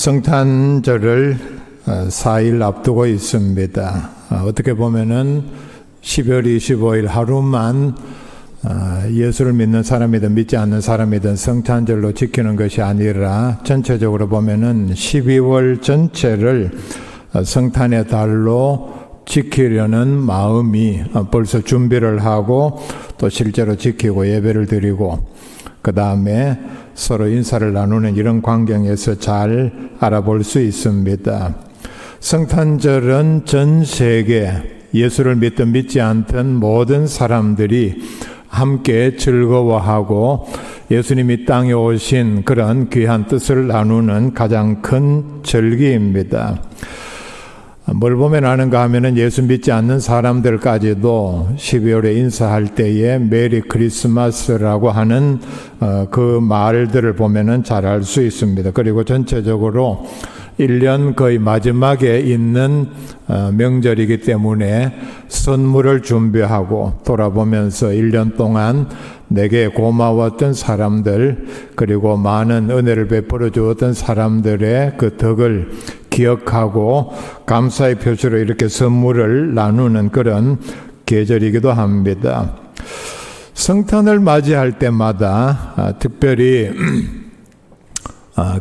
성탄절을 4일 앞두고 있습니다. 어떻게 보면은 12월 25일 하루만 예수를 믿는 사람이든 믿지 않는 사람이든 성탄절로 지키는 것이 아니라 전체적으로 보면은 12월 전체를 성탄의 달로 지키려는 마음이 벌써 준비를 하고 또 실제로 지키고 예배를 드리고 그 다음에 서로 인사를 나누는 이런 광경에서 잘 알아볼 수 있습니다. 성탄절은 전 세계 예수를 믿든 믿지 않든 모든 사람들이 함께 즐거워하고 예수님이 땅에 오신 그런 귀한 뜻을 나누는 가장 큰 절기입니다. 뭘 보면 아는가 하면은 예수 믿지 않는 사람들까지도 12월에 인사할 때에 메리 크리스마스라고 하는 그 말들을 보면은 잘 알 수 있습니다. 그리고 전체적으로 1년 거의 마지막에 있는 명절이기 때문에 선물을 준비하고 돌아보면서 1년 동안 내게 고마웠던 사람들 그리고 많은 은혜를 베풀어 주었던 사람들의 그 덕을 기억하고 감사의 표시로 이렇게 선물을 나누는 그런 계절이기도 합니다. 성탄을 맞이할 때마다 특별히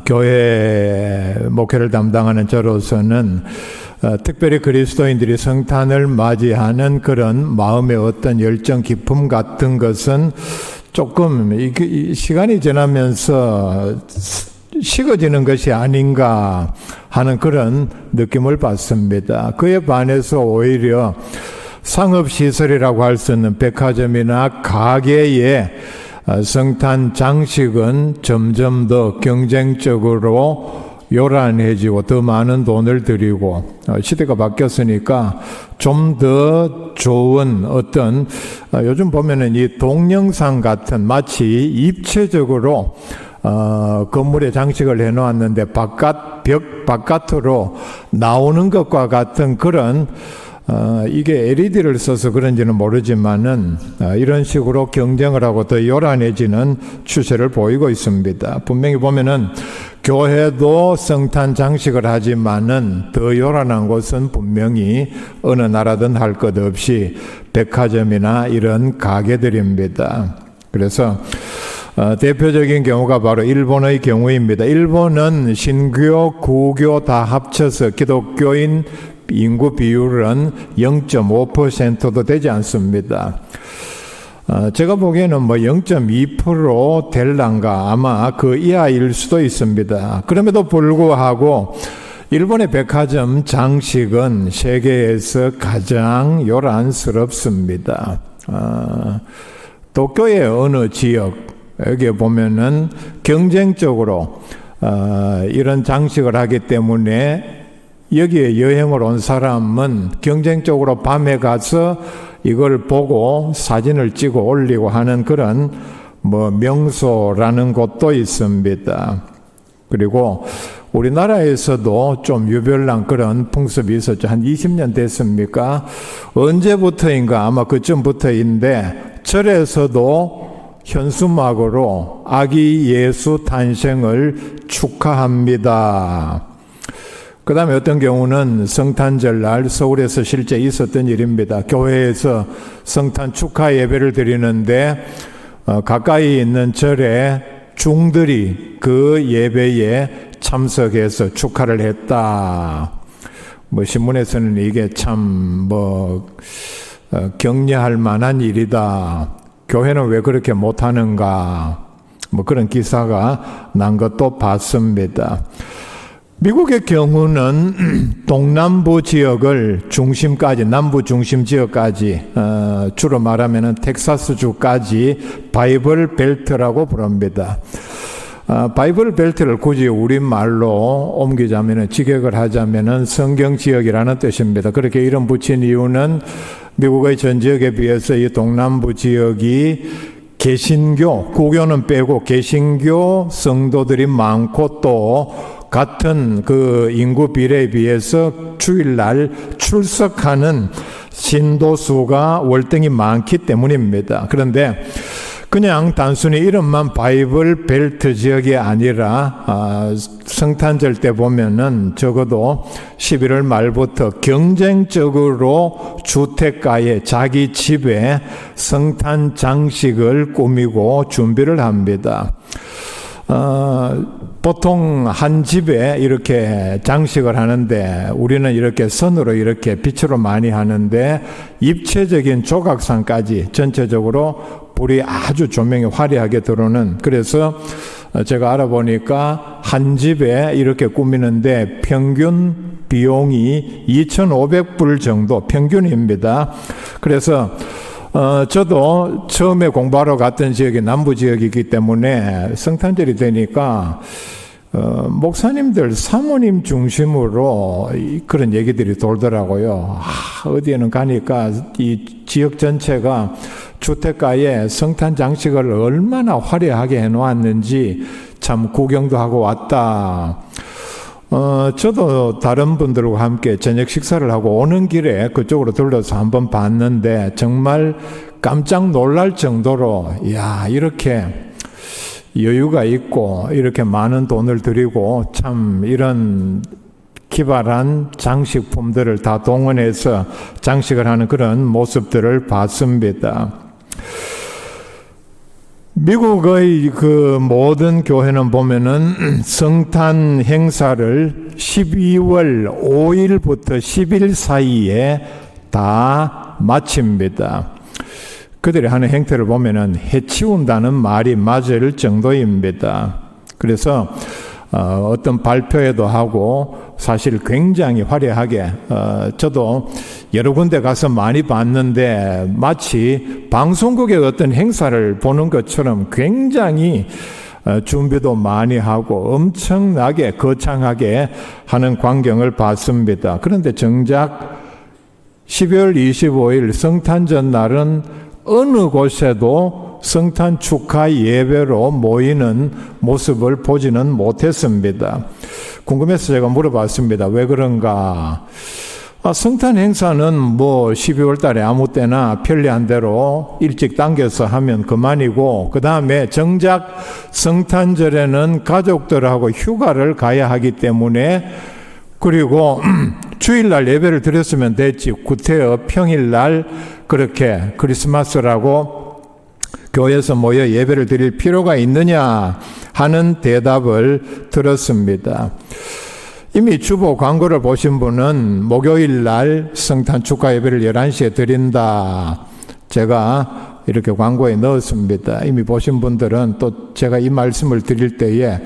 교회 목회를 담당하는 저로서는 특별히 그리스도인들이 성탄을 맞이하는 그런 마음의 어떤 열정 기쁨 같은 것은 조금 시간이 지나면서 식어지는 것이 아닌가 하는 그런 느낌을 받습니다. 그에 반해서 오히려 상업시설이라고 할 수 있는 백화점이나 가게의 성탄 장식은 점점 더 경쟁적으로 요란해지고 더 많은 돈을 들이고 시대가 바뀌었으니까 좀 더 좋은 어떤 요즘 보면은 이 동영상 같은 마치 입체적으로 건물에 장식을 해놓았는데 벽 바깥으로 나오는 것과 같은 그런 이게 LED를 써서 그런지는 모르지만은 이런 식으로 경쟁을 하고 더 요란해지는 추세를 보이고 있습니다. 분명히 보면은 교회도 성탄 장식을 하지만은 더 요란한 곳은 분명히 어느 나라든 할 것 없이 백화점이나 이런 가게들입니다. 그래서 대표적인 경우가 바로 일본의 경우입니다. 일본은 신교, 구교 다 합쳐서 기독교인 인구 비율은 0.5%도 되지 않습니다. 제가 보기에는 0.2% 될란가 아마 그 이하일 수도 있습니다. 그럼에도 불구하고 일본의 백화점 장식은 세계에서 가장 요란스럽습니다. 도쿄의 어느 지역 여기에 보면은 경쟁적으로 이런 장식을 하기 때문에 여기에 여행을 온 사람은 경쟁적으로 밤에 가서 이걸 보고 사진을 찍어 올리고 하는 그런 명소라는 곳도 있습니다. 그리고 우리나라에서도 좀 유별난 그런 풍습이 있었죠. 한 20년 됐습니까? 언제부터인가 아마 그쯤부터인데 절에서도 현수막으로 아기 예수 탄생을 축하합니다. 그 다음에 어떤 경우는 성탄절 날 서울에서 실제 있었던 일입니다. 교회에서 성탄 축하 예배를 드리는데 가까이 있는 절에 중들이 그 예배에 참석해서 축하를 했다. 신문에서는 이게 참 격려할 만한 일이다. 교회는 왜 그렇게 못하는가? 그런 기사가 난 것도 봤습니다. 미국의 경우는 동남부 지역을 중심까지 남부 중심 지역까지 주로 말하면은 텍사스주까지 바이블 벨트라고 부릅니다. 바이블 벨트를 굳이 우리말로 옮기자면은 직역을 하자면은 성경 지역이라는 뜻입니다. 그렇게 이름 붙인 이유는 미국의 전 지역에 비해서 이 동남부 지역이 개신교, 구교는 빼고 개신교 성도들이 많고 또 같은 그 인구 비례에 비해서 주일날 출석하는 신도 수가 월등히 많기 때문입니다. 그런데 그냥 단순히 이름만 바이블 벨트 지역이 아니라 성탄절 때 보면은 적어도 11월 말부터 경쟁적으로 주택가에 자기 집에 성탄 장식을 꾸미고 준비를 합니다. 보통 한 집에 이렇게 장식을 하는데 우리는 이렇게 선으로 이렇게 빛으로 많이 하는데 입체적인 조각상까지 전체적으로 불이 아주 조명이 화려하게 들어오는, 그래서 제가 알아보니까 한 집에 이렇게 꾸미는데 평균 비용이 2,500불 정도 평균입니다. 그래서 저도 처음에 공부하러 갔던 지역이 남부 지역이기 때문에 성탄절이 되니까 목사님들, 사모님 중심으로 그런 얘기들이 돌더라고요. 어디에는 가니까 이 지역 전체가 주택가에 성탄 장식을 얼마나 화려하게 해놓았는지 참 구경도 하고 왔다. 저도 다른 분들과 함께 저녁 식사를 하고 오는 길에 그쪽으로 들러서 한번 봤는데 정말 깜짝 놀랄 정도로, 야, 이렇게 여유가 있고 이렇게 많은 돈을 들이고 참 이런 기발한 장식품들을 다 동원해서 장식을 하는 그런 모습들을 봤습니다. 미국의 그 모든 교회는 보면은 성탄 행사를 12월 5일부터 10일 사이에 다 마칩니다. 그들이 하는 행태를 보면은 해치운다는 말이 맞을 정도입니다. 그래서 어떤 발표회도 하고 사실 굉장히 화려하게, 저도 여러 군데 가서 많이 봤는데 마치 방송국의 어떤 행사를 보는 것처럼 굉장히 준비도 많이 하고 엄청나게 거창하게 하는 광경을 봤습니다. 그런데 정작 12월 25일 성탄 전날은 어느 곳에도 성탄 축하 예배로 모이는 모습을 보지는 못했습니다. 궁금해서 제가 물어봤습니다. 왜 그런가? 성탄 행사는 뭐 12월 달에 아무 때나 편리한 대로 일찍 당겨서 하면 그만이고, 그 다음에 정작 성탄절에는 가족들하고 휴가를 가야 하기 때문에, 그리고 주일날 예배를 드렸으면 됐지, 구태여 평일날 그렇게 크리스마스라고 교회에서 모여 예배를 드릴 필요가 있느냐 하는 대답을 들었습니다. 이미 주보 광고를 보신 분은 목요일 날 성탄 축하 예배를 11시에 드린다, 제가 이렇게 광고에 넣었습니다. 이미 보신 분들은 또 제가 이 말씀을 드릴 때에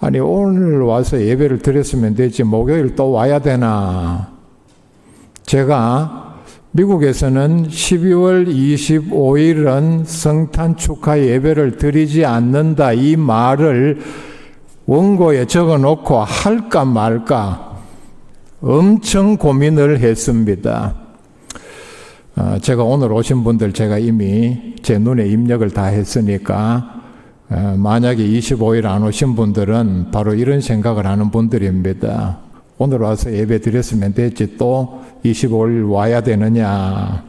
아니 오늘 와서 예배를 드렸으면 되지 목요일 또 와야 되나. 제가 미국에서는 12월 25일은 성탄 축하 예배를 드리지 않는다, 이 말을 원고에 적어놓고 할까 말까 엄청 고민을 했습니다. 제가 오늘 오신 분들 제가 이미 제 눈에 입력을 다 했으니까 만약에 25일 안 오신 분들은 바로 이런 생각을 하는 분들입니다. 오늘 와서 예배 드렸으면 됐지 또 25일 와야 되느냐.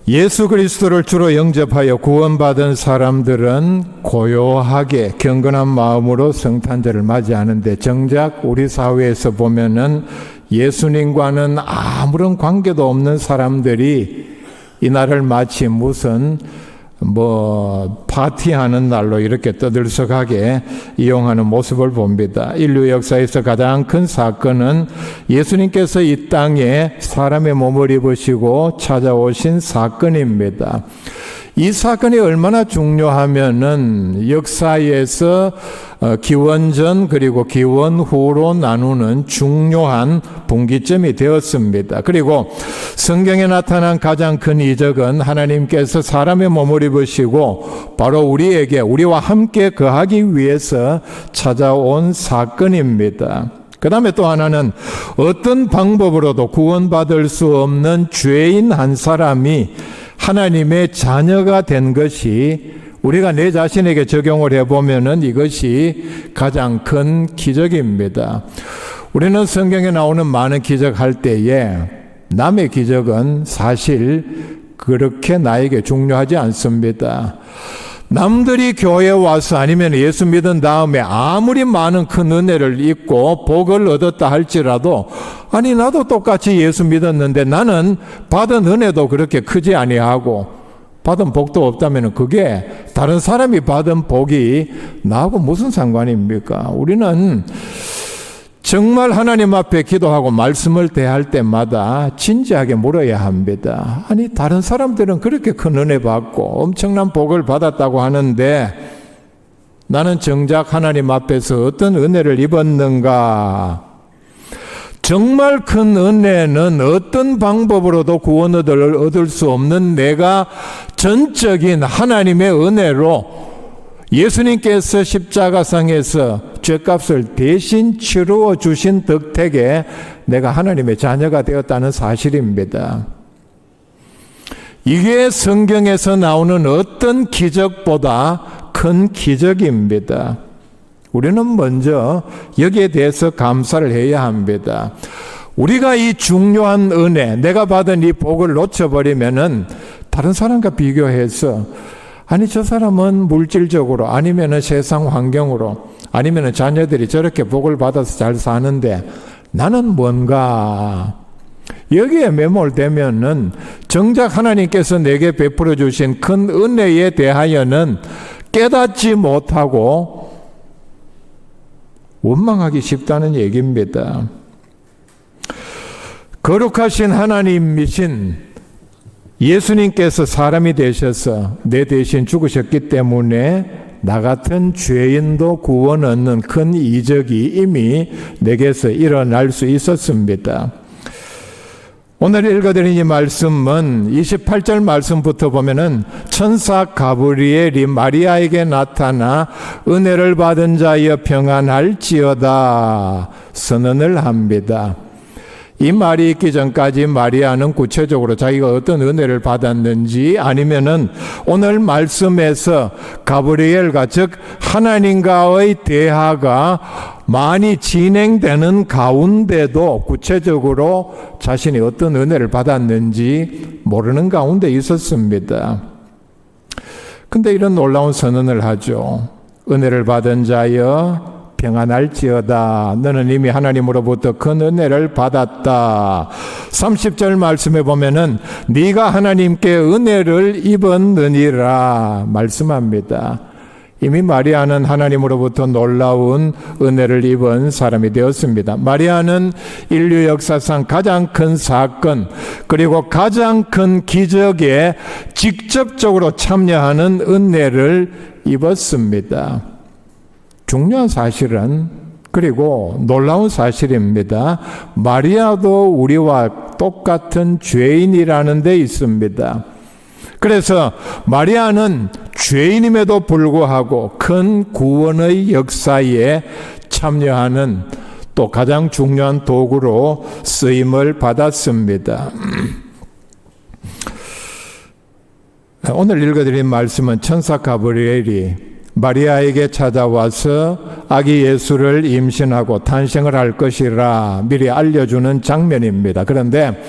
예수 그리스도를 주로 영접하여 구원받은 사람들은 고요하게 경건한 마음으로 성탄절을 맞이하는데, 정작 우리 사회에서 보면은 예수님과는 아무런 관계도 없는 사람들이 이 날을 마치 무슨 파티하는 날로 이렇게 떠들썩하게 이용하는 모습을 봅니다. 인류 역사에서 가장 큰 사건은 예수님께서 이 땅에 사람의 몸을 입으시고 찾아오신 사건입니다. 이 사건이 얼마나 중요하면은 역사에서 기원전 그리고 기원후로 나누는 중요한 분기점이 되었습니다. 그리고 성경에 나타난 가장 큰 이적은 하나님께서 사람의 몸을 입으시고 바로 우리와 함께 거하기 위해서 찾아온 사건입니다. 그 다음에 또 하나는 어떤 방법으로도 구원받을 수 없는 죄인 한 사람이 하나님의 자녀가 된 것이, 우리가 내 자신에게 적용을 해보면은 이것이 가장 큰 기적입니다. 우리는 성경에 나오는 많은 기적할 때에 남의 기적은 사실 그렇게 나에게 중요하지 않습니다. 남들이 교회에 와서 아니면 예수 믿은 다음에 아무리 많은 큰 은혜를 입고 복을 얻었다 할지라도 아니 나도 똑같이 예수 믿었는데 나는 받은 은혜도 그렇게 크지 아니하고 받은 복도 없다면 그게 다른 사람이 받은 복이 나하고 무슨 상관입니까? 우리는 정말 하나님 앞에 기도하고 말씀을 대할 때마다 진지하게 물어야 합니다. 아니 다른 사람들은 그렇게 큰 은혜 받고 엄청난 복을 받았다고 하는데 나는 정작 하나님 앞에서 어떤 은혜를 입었는가? 정말 큰 은혜는 어떤 방법으로도 구원을 얻을 수 없는 내가 전적인 하나님의 은혜로 예수님께서 십자가상에서 죄값을 대신 치루어 주신 덕택에 내가 하나님의 자녀가 되었다는 사실입니다. 이게 성경에서 나오는 어떤 기적보다 큰 기적입니다. 우리는 먼저 여기에 대해서 감사를 해야 합니다. 우리가 이 중요한 은혜, 내가 받은 이 복을 놓쳐버리면은 다른 사람과 비교해서 아니 저 사람은 물질적으로 아니면은 세상 환경으로 아니면은 자녀들이 저렇게 복을 받아서 잘 사는데 나는 뭔가 여기에 매몰되면은 정작 하나님께서 내게 베풀어 주신 큰 은혜에 대하여는 깨닫지 못하고 원망하기 쉽다는 얘기입니다. 거룩하신 하나님이신 예수님께서 사람이 되셔서 내 대신 죽으셨기 때문에 나 같은 죄인도 구원 얻는 큰 이적이 이미 내게서 일어날 수 있었습니다. 오늘 읽어드린 이 말씀은 28절 말씀부터 보면은 천사 가브리엘이 마리아에게 나타나 은혜를 받은 자여 평안할지어다 선언을 합니다. 이 말이 있기 전까지 마리아는 구체적으로 자기가 어떤 은혜를 받았는지 아니면은 오늘 말씀에서 가브리엘과 즉 하나님과의 대화가 많이 진행되는 가운데도 구체적으로 자신이 어떤 은혜를 받았는지 모르는 가운데 있었습니다. 근데 이런 놀라운 선언을 하죠. 은혜를 받은 자여 평안할지어다. 너는 이미 하나님으로부터 큰 은혜를 받았다. 30절 말씀에 보면은 네가 하나님께 은혜를 입었느니라 말씀합니다. 이미 마리아는 하나님으로부터 놀라운 은혜를 입은 사람이 되었습니다. 마리아는 인류 역사상 가장 큰 사건 그리고 가장 큰 기적에 직접적으로 참여하는 은혜를 입었습니다. 중요한 사실은 그리고 놀라운 사실입니다. 마리아도 우리와 똑같은 죄인이라는 데 있습니다. 그래서 마리아는 죄인임에도 불구하고 큰 구원의 역사에 참여하는 또 가장 중요한 도구로 쓰임을 받았습니다. 오늘 읽어드린 말씀은 천사 가브리엘이 마리아에게 찾아와서 아기 예수를 임신하고 탄생을 할 것이라 미리 알려주는 장면입니다. 그런데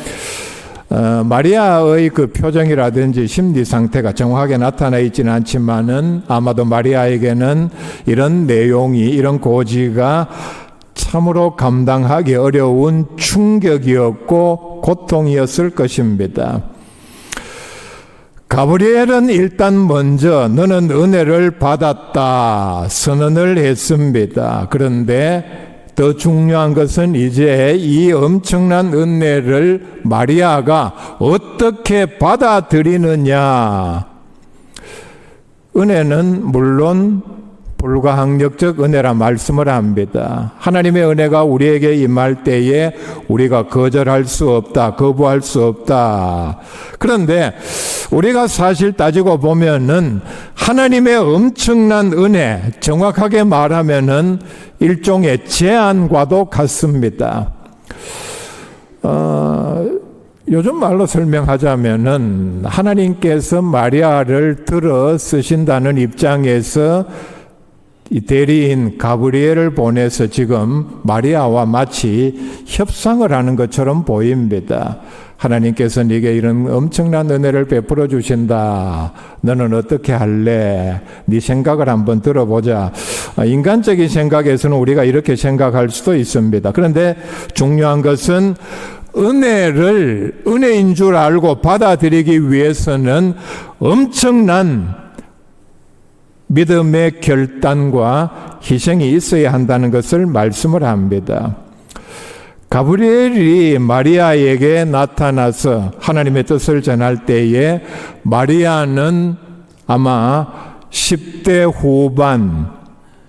마리아의 그 표정이라든지 심리 상태가 정확하게 나타나 있지는 않지만은 아마도 마리아에게는 이런 내용이 이런 고지가 참으로 감당하기 어려운 충격이었고 고통이었을 것입니다. 가브리엘은 일단 먼저 너는 은혜를 받았다 선언을 했습니다. 그런데 더 중요한 것은 이제 이 엄청난 은혜를 마리아가 어떻게 받아들이느냐. 은혜는 물론 불가항력적 은혜라 말씀을 합니다. 하나님의 은혜가 우리에게 임할 때에 우리가 거절할 수 없다, 거부할 수 없다. 그런데 우리가 사실 따지고 보면은 하나님의 엄청난 은혜, 정확하게 말하면은 일종의 제한과도 같습니다. 요즘 말로 설명하자면은 하나님께서 마리아를 들어 쓰신다는 입장에서 이 대리인 가브리엘을 보내서 지금 마리아와 마치 협상을 하는 것처럼 보입니다. 하나님께서 네게 이런 엄청난 은혜를 베풀어 주신다. 너는 어떻게 할래? 네 생각을 한번 들어보자. 인간적인 생각에서는 우리가 이렇게 생각할 수도 있습니다. 그런데 중요한 것은 은혜를 은혜인 줄 알고 받아들이기 위해서는 엄청난 믿음의 결단과 희생이 있어야 한다는 것을 말씀을 합니다. 가브리엘이 마리아에게 나타나서 하나님의 뜻을 전할 때에 마리아는 아마 10대 후반,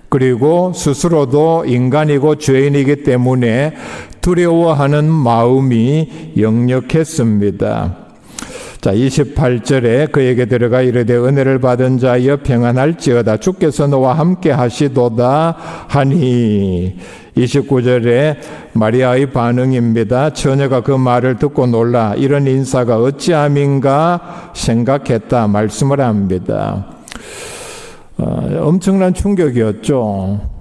그리고 스스로도 인간이고 죄인이기 때문에 두려워하는 마음이 역력했습니다. 자, 28절에 그에게 들어가 이르되 은혜를 받은 자여 평안할지어다 주께서 너와 함께 하시도다 하니. 29절에 마리아의 반응입니다. 처녀가 그 말을 듣고 놀라 이런 인사가 어찌함인가 생각했다 말씀을 합니다. 엄청난 충격이었죠.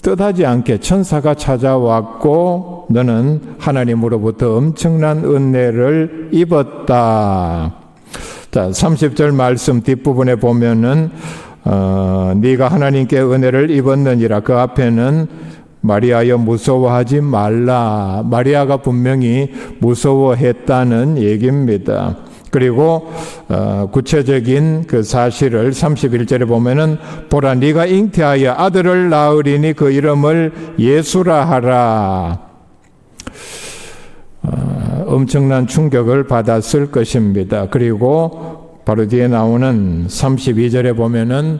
뜻하지 않게 천사가 찾아왔고 너는 하나님으로부터 엄청난 은혜를 입었다. 자, 30절 말씀 뒷부분에 보면은 네가 하나님께 은혜를 입었느니라. 그 앞에는 마리아여 무서워하지 말라. 마리아가 분명히 무서워했다는 얘기입니다. 그리고 구체적인 그 사실을 31절에 보면은 보라 네가 잉태하여 아들을 낳으리니 그 이름을 예수라 하라. 엄청난 충격을 받았을 것입니다. 그리고 바로 뒤에 나오는 32절에 보면은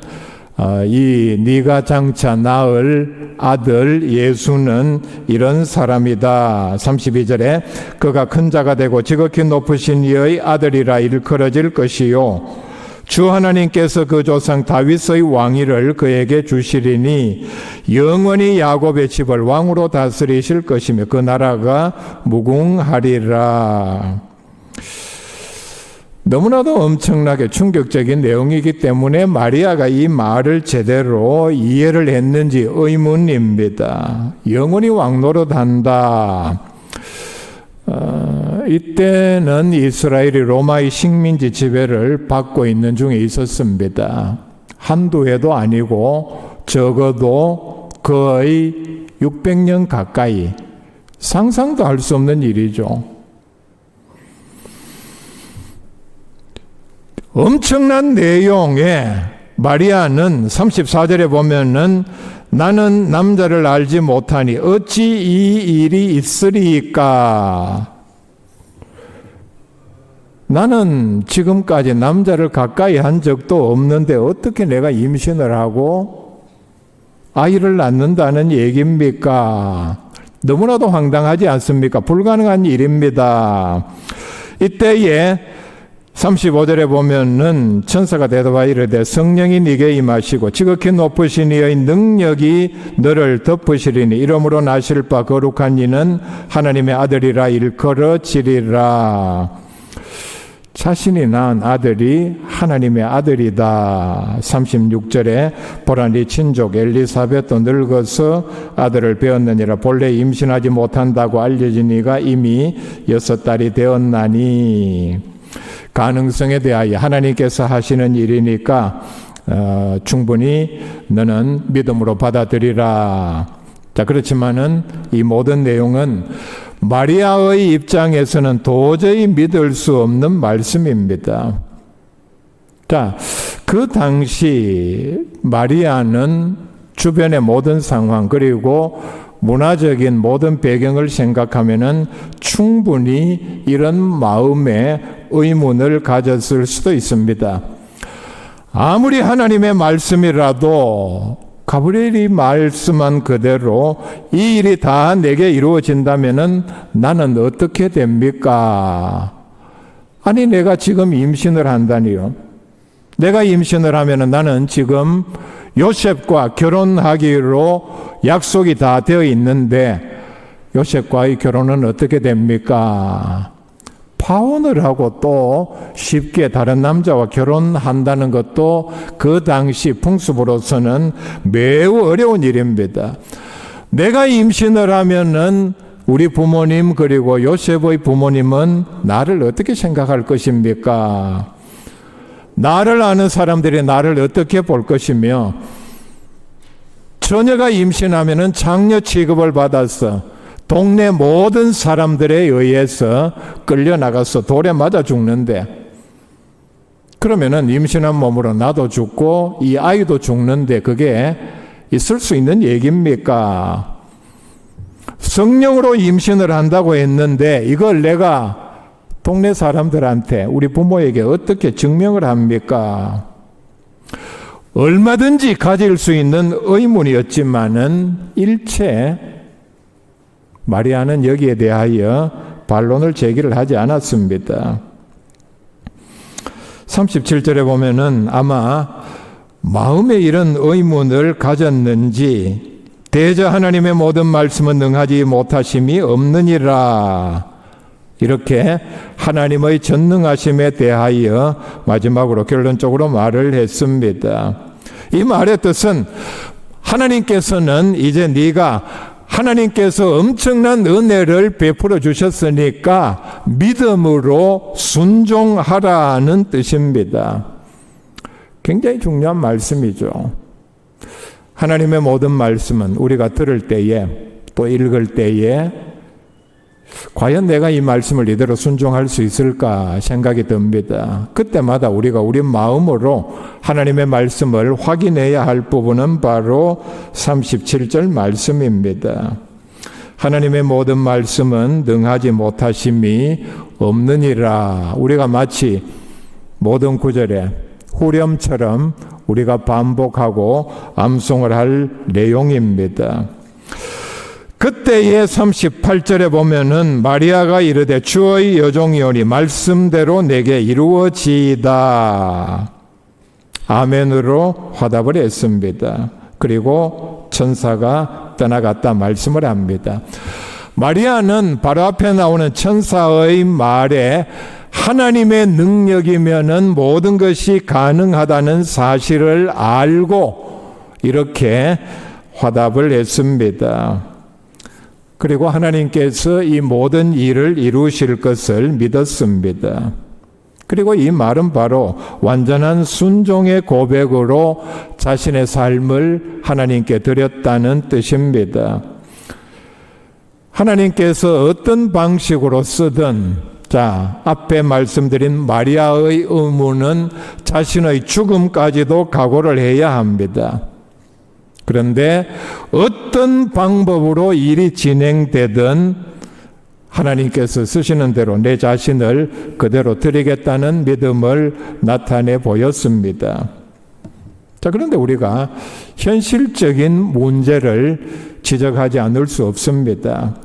이 네가 장차 낳을 아들 예수는 이런 사람이다. 32절에 그가 큰 자가 되고 지극히 높으신 이의 아들이라 일컬어질 것이요 주 하나님께서 그 조상 다윗의 왕위를 그에게 주시리니 영원히 야곱의 집을 왕으로 다스리실 것이며 그 나라가 무궁하리라. 너무나도 엄청나게 충격적인 내용이기 때문에 마리아가 이 말을 제대로 이해를 했는지 의문입니다. 영원히 왕노릇한다. 이때는 이스라엘이 로마의 식민지 지배를 받고 있는 중에 있었습니다. 한두 해도 아니고 적어도 거의 600년 가까이, 상상도 할 수 없는 일이죠. 엄청난 내용에 마리아는 34절에 보면은 나는 남자를 알지 못하니 어찌 이 일이 있으리까? 나는 지금까지 남자를 가까이 한 적도 없는데 어떻게 내가 임신을 하고 아이를 낳는다는 얘기입니까? 너무나도 황당하지 않습니까? 불가능한 일입니다. 이때에 35절에 보면은 천사가 대답하여 이르되 성령이 네게 임하시고 지극히 높으신 이의 능력이 너를 덮으시리니 이러므로 나실 바 거룩한 이는 하나님의 아들이라 일컬어지리라. 자신이 낳은 아들이 하나님의 아들이다. 36절에 보라 네 친족 엘리사벳도 늙어서 아들을 배었느니라. 본래 임신하지 못한다고 알려진 이가 이미 6달이 되었나니. 가능성에 대하여 하나님께서 하시는 일이니까 충분히 너는 믿음으로 받아들이라. 자, 그렇지만은 이 모든 내용은 마리아의 입장에서는 도저히 믿을 수 없는 말씀입니다. 자, 그 당시 마리아는 주변의 모든 상황 그리고 문화적인 모든 배경을 생각하면은 충분히 이런 마음의 의문을 가졌을 수도 있습니다. 아무리 하나님의 말씀이라도 가브리엘이 말씀한 그대로 이 일이 다 내게 이루어진다면은 나는 어떻게 됩니까? 아니 내가 지금 임신을 한다니요. 내가 임신을 하면은 나는 지금 요셉과 결혼하기로 약속이 다 되어 있는데 요셉과의 결혼은 어떻게 됩니까? 파혼을 하고 또 쉽게 다른 남자와 결혼한다는 것도 그 당시 풍습으로서는 매우 어려운 일입니다. 내가 임신을 하면은 우리 부모님 그리고 요셉의 부모님은 나를 어떻게 생각할 것입니까? 나를 아는 사람들이 나를 어떻게 볼 것이며 처녀가 임신하면은 장녀 취급을 받아서 동네 모든 사람들에 의해서 끌려나가서 돌에 맞아 죽는데 그러면은 임신한 몸으로 나도 죽고 이 아이도 죽는데 그게 있을 수 있는 얘기입니까? 성령으로 임신을 한다고 했는데 이걸 내가 동네 사람들한테 우리 부모에게 어떻게 증명을 합니까? 얼마든지 가질 수 있는 의문이었지만은 일체 마리아는 여기에 대하여 반론을 제기를 하지 않았습니다. 37절에 보면은 아마 마음에 이런 의문을 가졌는지 대저 하나님의 모든 말씀은 능하지 못하심이 없느니라 이렇게 하나님의 전능하심에 대하여 마지막으로 결론적으로 말을 했습니다. 이 말의 뜻은 하나님께서는 이제 네가 하나님께서 엄청난 은혜를 베풀어 주셨으니까 믿음으로 순종하라는 뜻입니다. 굉장히 중요한 말씀이죠. 하나님의 모든 말씀은 우리가 들을 때에 또 읽을 때에 과연 내가 이 말씀을 이대로 순종할 수 있을까 생각이 듭니다. 그때마다 우리가 우리 마음으로 하나님의 말씀을 확인해야 할 부분은 바로 37절 말씀입니다. 하나님의 모든 말씀은 능하지 못하심이 없느니라. 우리가 마치 모든 구절에 후렴처럼 우리가 반복하고 암송을 할 내용입니다. 그때의 38절에 보면은 마리아가 이르되 주의 여종이오니 말씀대로 내게 이루어지이다. 아멘으로 화답을 했습니다. 그리고 천사가 떠나갔다 말씀을 합니다. 마리아는 바로 앞에 나오는 천사의 말에 하나님의 능력이면은 모든 것이 가능하다는 사실을 알고 이렇게 화답을 했습니다. 그리고 하나님께서 이 모든 일을 이루실 것을 믿었습니다. 그리고 이 말은 바로 완전한 순종의 고백으로 자신의 삶을 하나님께 드렸다는 뜻입니다. 하나님께서 어떤 방식으로 쓰든 앞에 말씀드린 마리아의 의무는 자신의 죽음까지도 각오를 해야 합니다. 그런데 어떤 방법으로 일이 진행되든 하나님께서 쓰시는 대로 내 자신을 그대로 드리겠다는 믿음을 나타내 보였습니다. 그런데 우리가 현실적인 문제를 지적하지 않을 수 없습니다.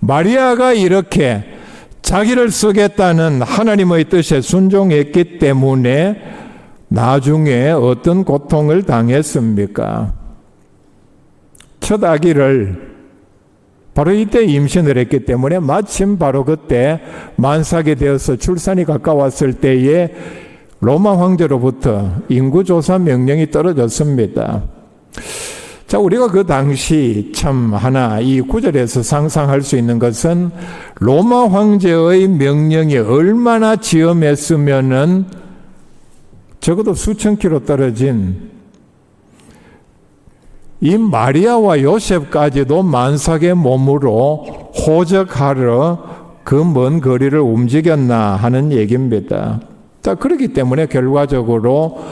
마리아가 이렇게 자기를 쓰겠다는 하나님의 뜻에 순종했기 때문에 나중에 어떤 고통을 당했습니까? 첫 아기를 바로 이때 임신을 했기 때문에 마침 바로 그때 만삭이 되어서 출산이 가까웠을 때에 로마 황제로부터 인구조사 명령이 떨어졌습니다. 우리가 그 당시 참 하나 이 구절에서 상상할 수 있는 것은 로마 황제의 명령이 얼마나 지엄했으면은 적어도 수천 킬로 떨어진 이 마리아와 요셉까지도 만삭의 몸으로 호적하러 그 먼 거리를 움직였나 하는 얘기입니다. 그렇기 때문에 결과적으로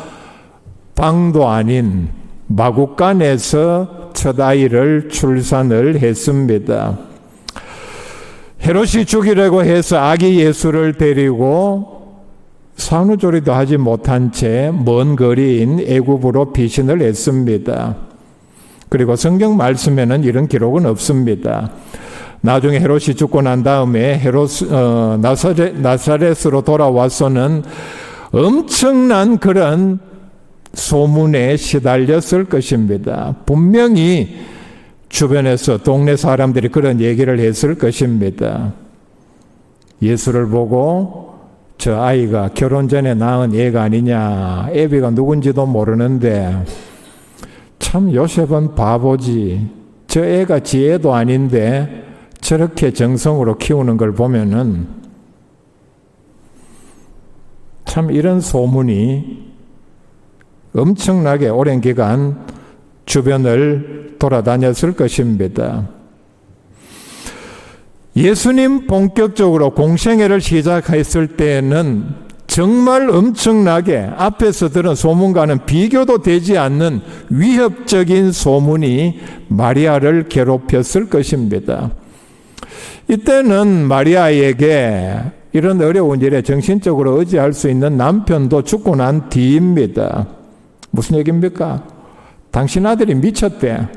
방도 아닌 마국간에서 첫 아이를 출산을 했습니다. 헤롯이 죽이려고 해서 아기 예수를 데리고 산후조리도 하지 못한 채 먼 거리인 애굽으로 피신을 했습니다. 그리고 성경 말씀에는 이런 기록은 없습니다. 나중에 헤롯이 죽고 난 다음에 나사렛으로 돌아와서는 엄청난 그런 소문에 시달렸을 것입니다. 분명히 주변에서 동네 사람들이 그런 얘기를 했을 것입니다. 예수를 보고 저 아이가 결혼 전에 낳은 애가 아니냐, 애비가 누군지도 모르는데 참 요셉은 바보지, 저 애가 지 애도 아닌데 저렇게 정성으로 키우는 걸 보면은 참 이런 소문이 엄청나게 오랜 기간 주변을 돌아다녔을 것입니다. 예수님 본격적으로 공생애를 시작했을 때는 정말 엄청나게 앞에서 들은 소문과는 비교도 되지 않는 위협적인 소문이 마리아를 괴롭혔을 것입니다. 이때는 마리아에게 이런 어려운 일에 정신적으로 의지할 수 있는 남편도 죽고 난 뒤입니다. 무슨 얘기입니까? 당신 아들이 미쳤대.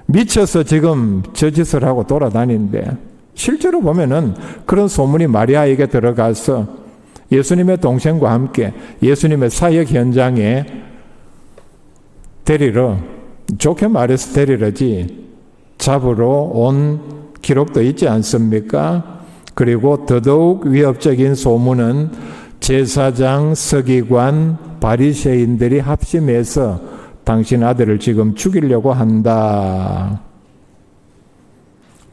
미쳐서 지금 저 짓을 하고 돌아다니는데, 실제로 보면은 그런 소문이 마리아에게 들어가서 예수님의 동생과 함께 예수님의 사역 현장에 데리러, 좋게 말해서 데리러지, 잡으러 온 기록도 있지 않습니까? 그리고 더더욱 위협적인 소문은 제사장, 서기관, 바리새인들이 합심해서 당신 아들을 지금 죽이려고 한다.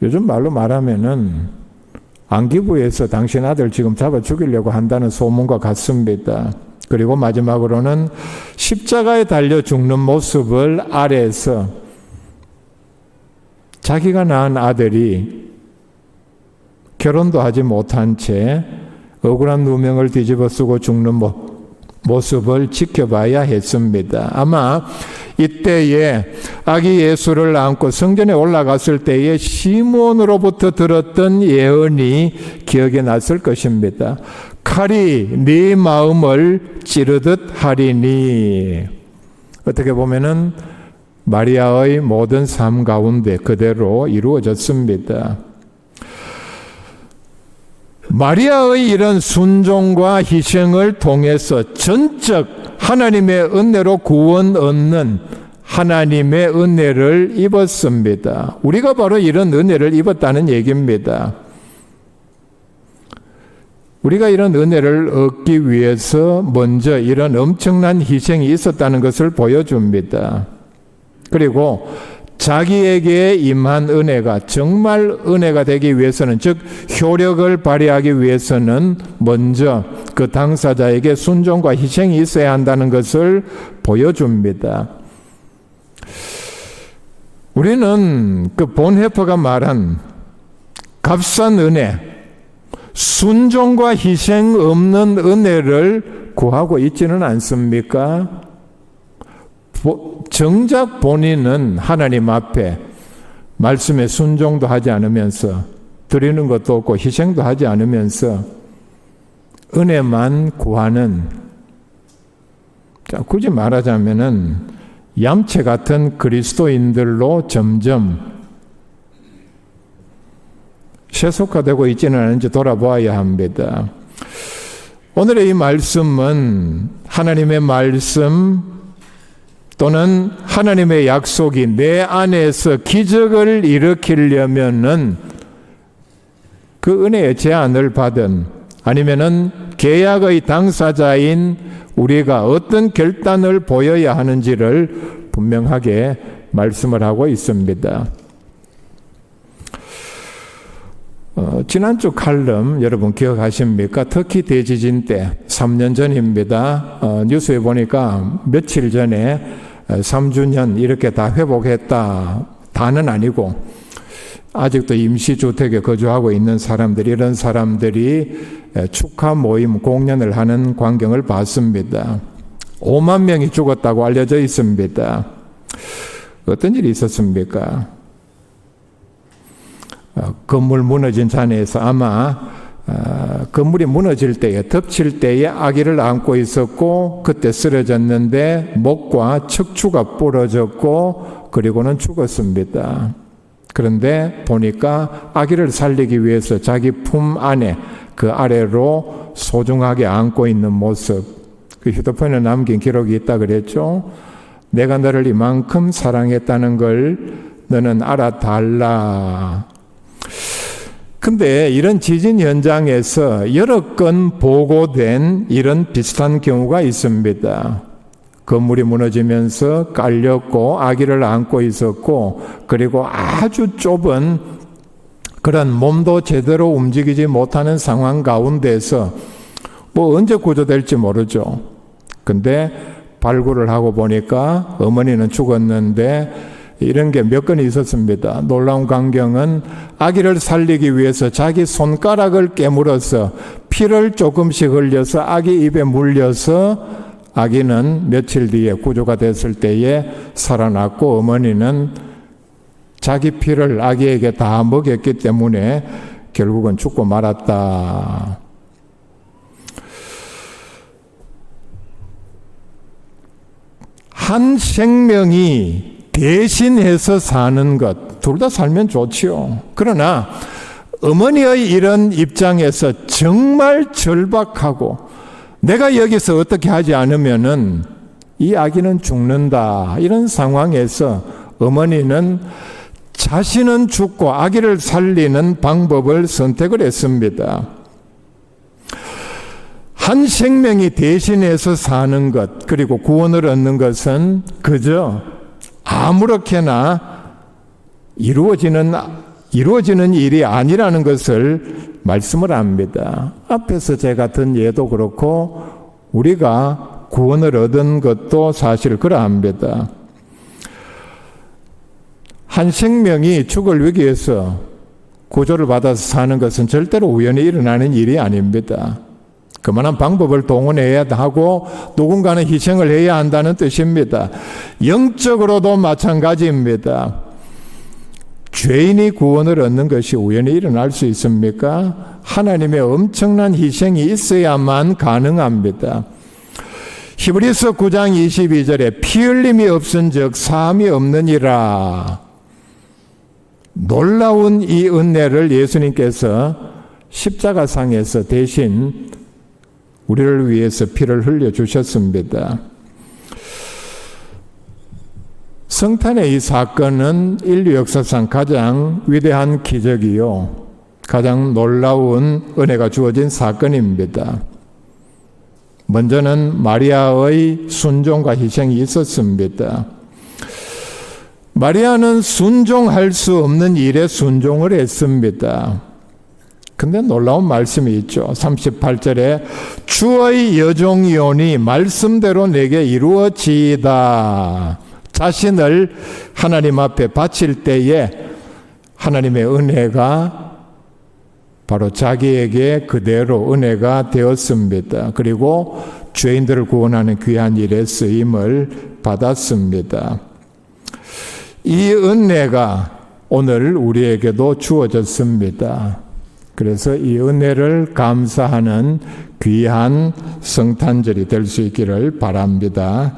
요즘 말로 말하면은 안기부에서 당신 아들 지금 잡아 죽이려고 한다는 소문과 같습니다. 그리고 마지막으로는 십자가에 달려 죽는 모습을 아래에서 자기가 낳은 아들이 결혼도 하지 못한 채 억울한 누명을 뒤집어 쓰고 죽는 모습을 지켜봐야 했습니다. 아마 이때에 아기 예수를 안고 성전에 올라갔을 때에 시므온으로부터 들었던 예언이 기억에 났을 것입니다. 칼이 네 마음을 찌르듯 하리니. 어떻게 보면은 마리아의 모든 삶 가운데 그대로 이루어졌습니다. 마리아의 이런 순종과 희생을 통해서 전적 하나님의 은혜로 구원 얻는 하나님의 은혜를 입었습니다. 우리가 바로 이런 은혜를 입었다는 얘기입니다. 우리가 이런 은혜를 얻기 위해서 먼저 이런 엄청난 희생이 있었다는 것을 보여줍니다. 그리고 자기에게 임한 은혜가 정말 은혜가 되기 위해서는, 즉 효력을 발휘하기 위해서는 먼저 그 당사자에게 순종과 희생이 있어야 한다는 것을 보여줍니다. 우리는 그 본헤퍼가 말한 값싼 은혜, 순종과 희생 없는 은혜를 구하고 있지는 않습니까? 정작 본인은 하나님 앞에 말씀에 순종도 하지 않으면서, 드리는 것도 없고 희생도 하지 않으면서 은혜만 구하는, 굳이 말하자면은 얌체 같은 그리스도인들로 점점 세속화되고 있지는 않은지 돌아보아야 합니다. 오늘의 이 말씀은 하나님의 말씀 또는 하나님의 약속이 내 안에서 기적을 일으키려면은 그 은혜의 제안을 받은, 아니면은 계약의 당사자인 우리가 어떤 결단을 보여야 하는지를 분명하게 말씀을 하고 있습니다. 지난주 칼럼 여러분 기억하십니까? 터키 대지진 때 3년 전입니다. 뉴스에 보니까 며칠 전에 3주년 이렇게 다 회복했다. 다는 아니고 아직도 임시주택에 거주하고 있는 사람들이, 이런 사람들이 축하 모임 공연을 하는 광경을 봤습니다. 5만 명이 죽었다고 알려져 있습니다. 어떤 일이 있었습니까? 건물 무너진 잔해에서 아마 건물이 무너질 때에, 덮칠 때에 아기를 안고 있었고 그때 쓰러졌는데 목과 척추가 부러졌고 그리고는 죽었습니다. 그런데 보니까 아기를 살리기 위해서 자기 품 안에, 그 아래로 소중하게 안고 있는 모습, 그 휴대폰에 남긴 기록이 있다 그랬죠. 내가 너를 이만큼 사랑했다는 걸 너는 알아달라. 근데 이런 지진 현장에서 여러 건 보고된 이런 비슷한 경우가 있습니다. 건물이 무너지면서 깔렸고 아기를 안고 있었고, 그리고 아주 좁은 그런 몸도 제대로 움직이지 못하는 상황 가운데서 언제 구조될지 모르죠. 근데 발굴을 하고 보니까 어머니는 죽었는데 이런 게 몇 건 있었습니다. 놀라운 광경은 아기를 살리기 위해서 자기 손가락을 깨물어서 피를 조금씩 흘려서 아기 입에 물려서 아기는 며칠 뒤에 구조가 됐을 때에 살아났고, 어머니는 자기 피를 아기에게 다 먹였기 때문에 결국은 죽고 말았다. 한 생명이 대신해서 사는 것, 둘 다 살면 좋지요. 그러나 어머니의 이런 입장에서 정말 절박하고, 내가 여기서 어떻게 하지 않으면은 이 아기는 죽는다, 이런 상황에서 어머니는 자신은 죽고 아기를 살리는 방법을 선택을 했습니다. 한 생명이 대신해서 사는 것, 그리고 구원을 얻는 것은 그저 아무렇게나 이루어지는 일이 아니라는 것을 말씀을 합니다. 앞에서 제가 든 예도 그렇고 우리가 구원을 얻은 것도 사실 그러합니다. 한 생명이 죽을 위기에서 구조를 받아서 사는 것은 절대로 우연히 일어나는 일이 아닙니다. 그만한 방법을 동원해야 하고 누군가는 희생을 해야 한다는 뜻입니다. 영적으로도 마찬가지입니다. 죄인이 구원을 얻는 것이 우연히 일어날 수 있습니까? 하나님의 엄청난 희생이 있어야만 가능합니다. 히브리서 9장 22절에 피 흘림이 없은즉 사함이 없느니라. 놀라운 이 은혜를 예수님께서 십자가상에서 대신 우리를 위해서 피를 흘려주셨습니다. 성탄의 이 사건은 인류 역사상 가장 위대한 기적이요, 가장 놀라운 은혜가 주어진 사건입니다. 먼저는 마리아의 순종과 희생이 있었습니다. 마리아는 순종할 수 없는 일에 순종을 했습니다. 근데 놀라운 말씀이 있죠. 38절에 주의 여종이오니 말씀대로 내게 이루어지이다. 자신을 하나님 앞에 바칠 때에 하나님의 은혜가 바로 자기에게 그대로 은혜가 되었습니다. 그리고 죄인들을 구원하는 귀한 일에 쓰임을 받았습니다. 이 은혜가 오늘 우리에게도 주어졌습니다. 그래서 이 은혜를 감사하는 귀한 성탄절이 될 수 있기를 바랍니다.